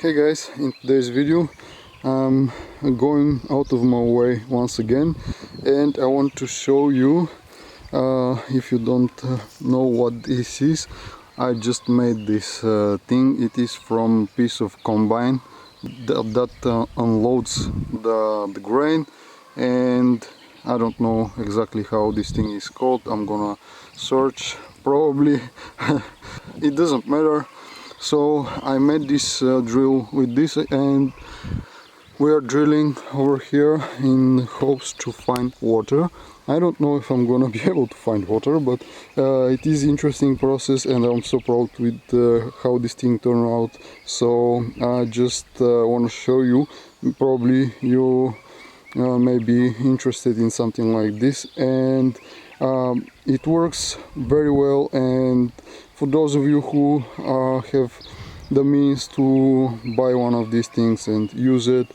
Hey guys, in today's video I'm going out of my way once again and I want to show you, if you don't know what this is, I just made this thing. It is from a piece of combine that unloads the grain, and I don't know exactly how this thing is called. I'm gonna search probably. It doesn't matter. So I made this drill with this, and we are drilling over here in hopes to find water. I don't know if I'm gonna be able to find water, but it is interesting process, and I'm so proud with how this thing turned out. So I just want to show you. Probably you may be interested in something like this, and it works very well. And for those of you who have the means to buy one of these things and use it,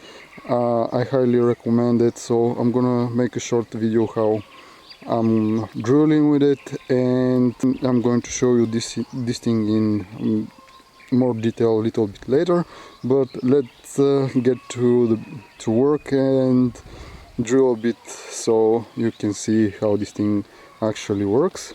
I highly recommend it. So I'm gonna make a short video how I'm drilling with it, and I'm going to show you this thing in more detail a little bit later. But let's get to work and drill a bit so you can see how this thing actually works.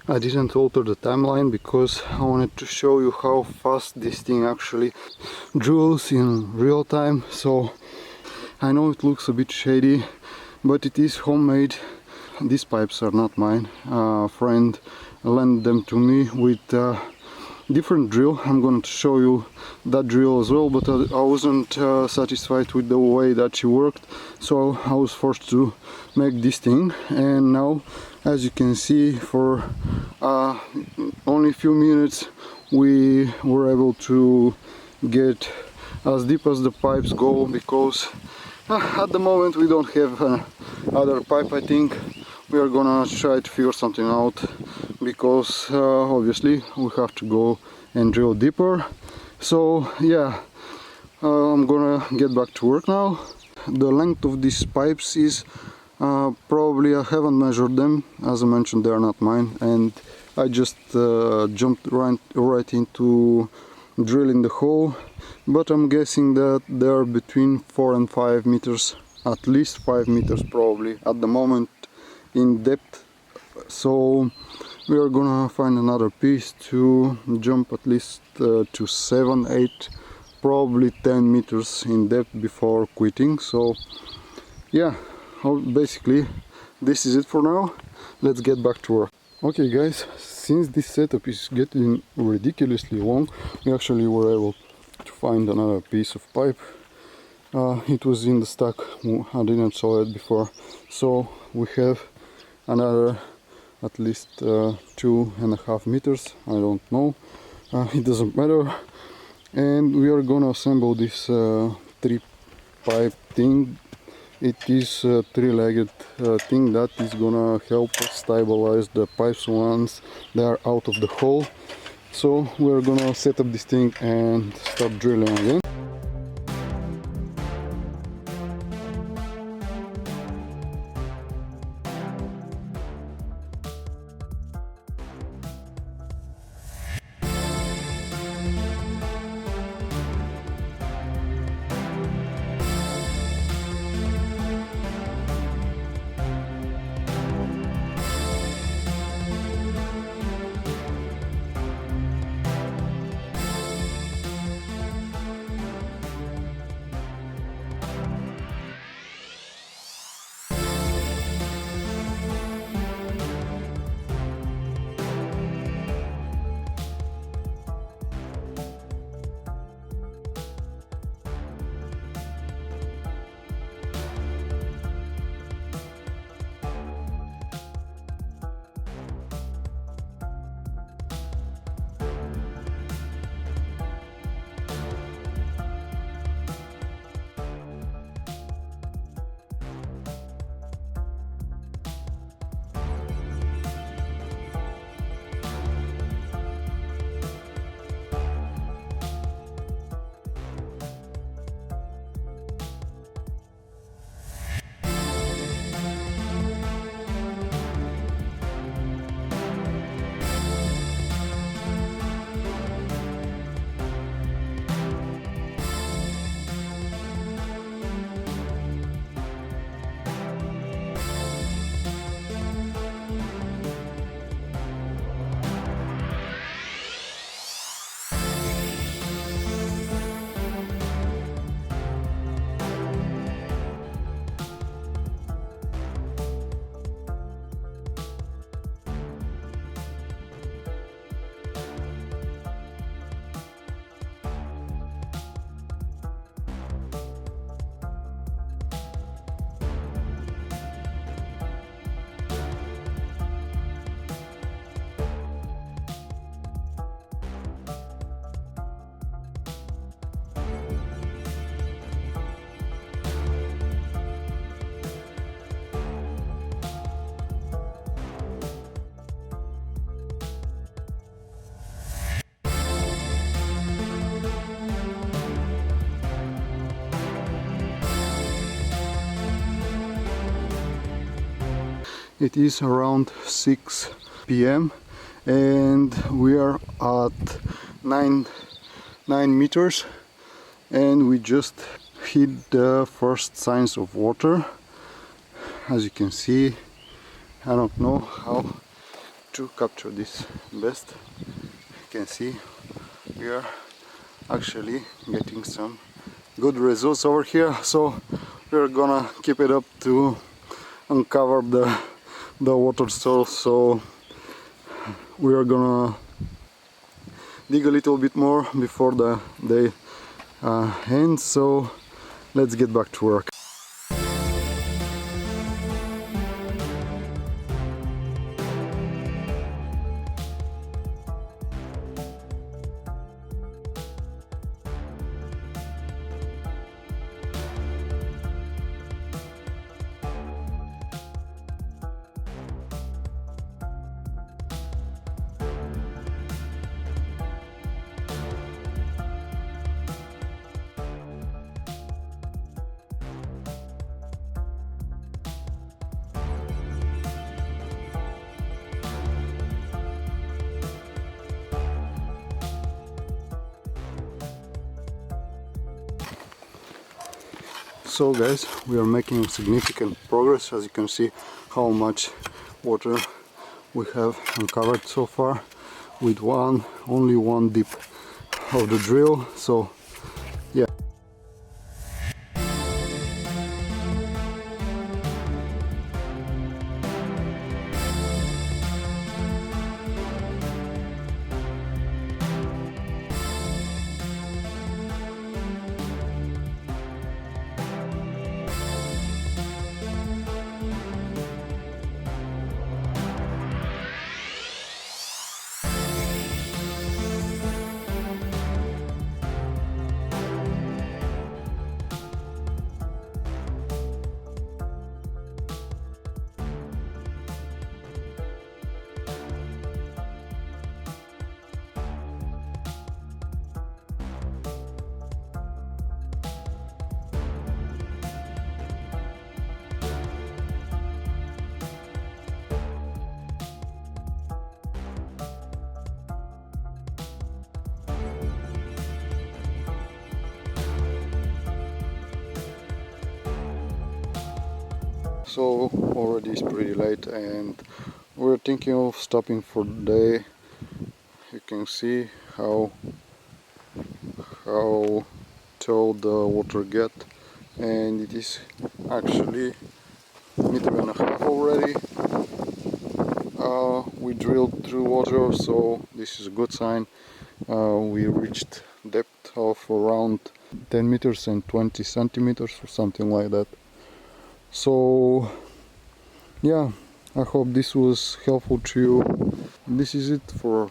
I didn't alter the timeline because I wanted to show you how fast this thing actually drills in real time. So I know it looks a bit shady, but it is homemade. These pipes are not mine. A friend lent them to me with different drill. I'm going to show you that drill as well, but I wasn't satisfied with the way that she worked, so I was forced to make this thing. And now, as you can see, for only a few minutes we were able to get as deep as the pipes go, because at the moment we don't have other pipe. I think we are gonna try to figure something out, because obviously we have to go and drill deeper. So yeah, I'm gonna get back to work now. The length of these pipes is probably, I haven't measured them, as I mentioned, they are not mine, and I just jumped right into drilling the hole, but I'm guessing that they are between 4 and 5 meters, at least 5 meters probably at the moment in depth. So we are gonna find another piece to jump at least to 7, 8, probably 10 meters in depth before quitting. So yeah, basically this is it for now. Let's get back to work. Okay guys, since this setup is getting ridiculously long, we actually were able to find another piece of pipe. It was in the stack, I didn't saw it before, so we have another at least 2.5 meters, I don't know, it doesn't matter. And we are gonna assemble this 3-pipe thing. It is a 3-legged thing that is gonna help us stabilize the pipes once they are out of the hole. So we're gonna set up this thing and start drilling again. It is around 6 p.m. and we are at 9 meters, and we just hit the first signs of water. As you can see, I don't know how to capture this best. You can see we are actually getting some good results over here, so we're gonna keep it up to uncover the water source. So we are gonna dig a little bit more before the day ends, so let's get back to work. So guys, we are making significant progress. As you can see how much water we have uncovered so far with only one dip of the drill. So yeah. So already it's pretty late and we're thinking of stopping for the day. You can see how tall the water get, and it is actually 1.5 meters already. We drilled through water, so this is a good sign. We reached depth of around 10 meters and 20 centimeters or something like that. So yeah, I hope this was helpful to you. This is it for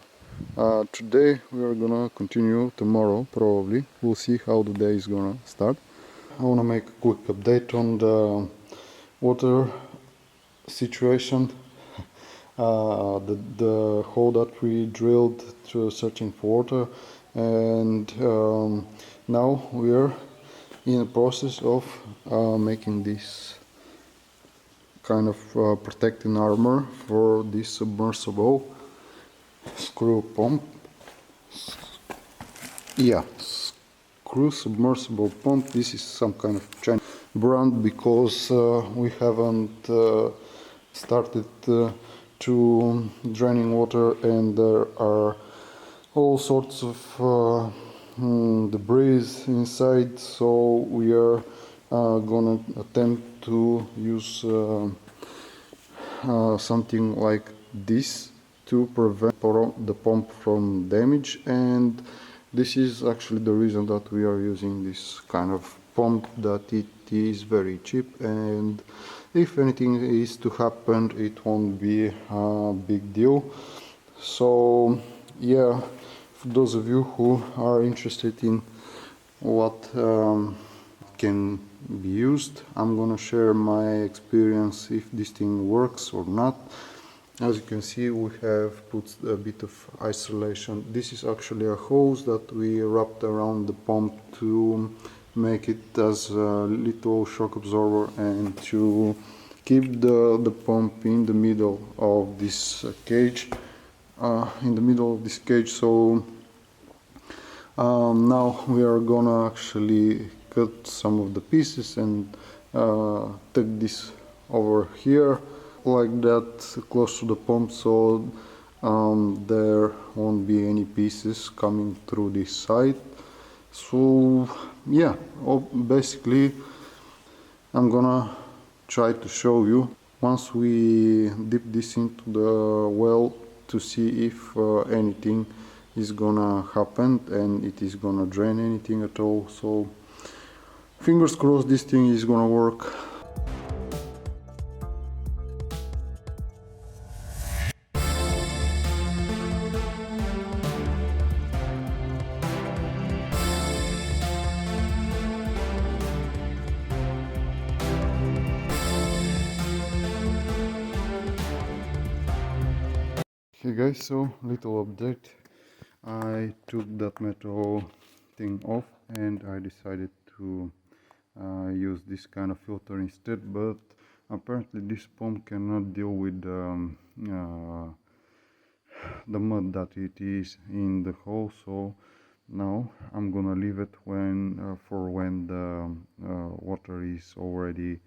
today. We are gonna continue tomorrow, probably. We'll see how the day is gonna start. I wanna make a quick update on the water situation. The hole that we drilled through searching for water, and now we are in the process of making this kind of protecting armor for this submersible screw pump. Yeah, screw submersible pump. This is some kind of Chinese brand because we haven't started to draining water, and there are all sorts of debris inside, so we are gonna attempt to use something like this to prevent the pump from damage. And this is actually the reason that we are using this kind of pump, that it is very cheap, and if anything is to happen, it won't be a big deal. So yeah, for those of you who are interested in what can be used, I'm gonna share my experience if this thing works or not. As you can see, we have put a bit of isolation. This is actually a hose that we wrapped around the pump to make it as a little shock absorber and to keep the pump in the middle of this cage. So now we are gonna actually cut some of the pieces and take this over here like that, close to the pump, so there won't be any pieces coming through this side. So yeah, basically I'm gonna try to show you once we dip this into the well to see if anything is gonna happen and it is gonna drain anything at all. So fingers crossed this thing is gonna work. Hey guys, so little update. I took that metal thing off and I decided to use this kind of filter instead, but apparently this pump cannot deal with the mud that it is in the hole. So now I'm gonna leave it when the water is already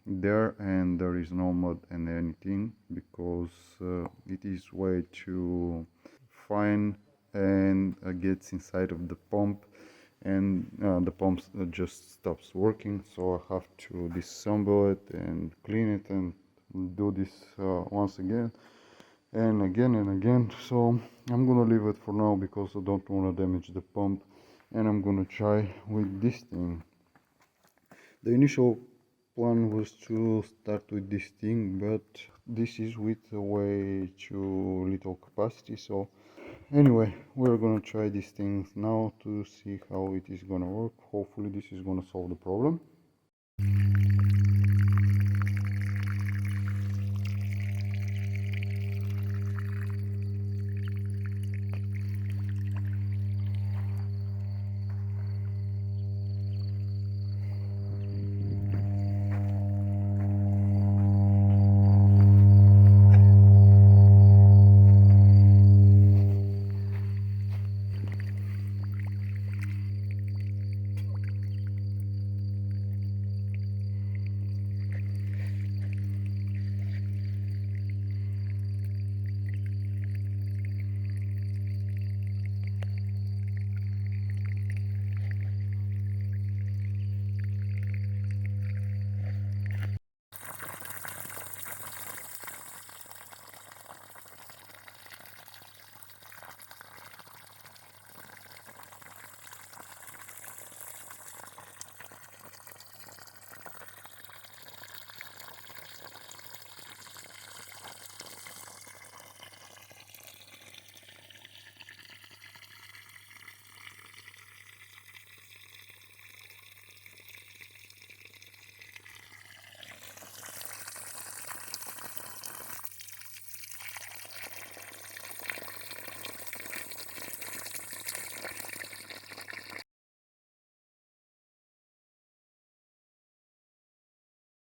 there and there is no mud and anything, because it is way too fine and gets inside of the pump, and the pump just stops working. So I have to disassemble it and clean it and do this once again and again and again. So I'm gonna leave it for now because I don't want to damage the pump, and I'm gonna try with this thing. The initial plan was to start with this thing, but this is with way too little capacity. So anyway, we're gonna try these things now to see how it is gonna work. Hopefully this is gonna solve the problem.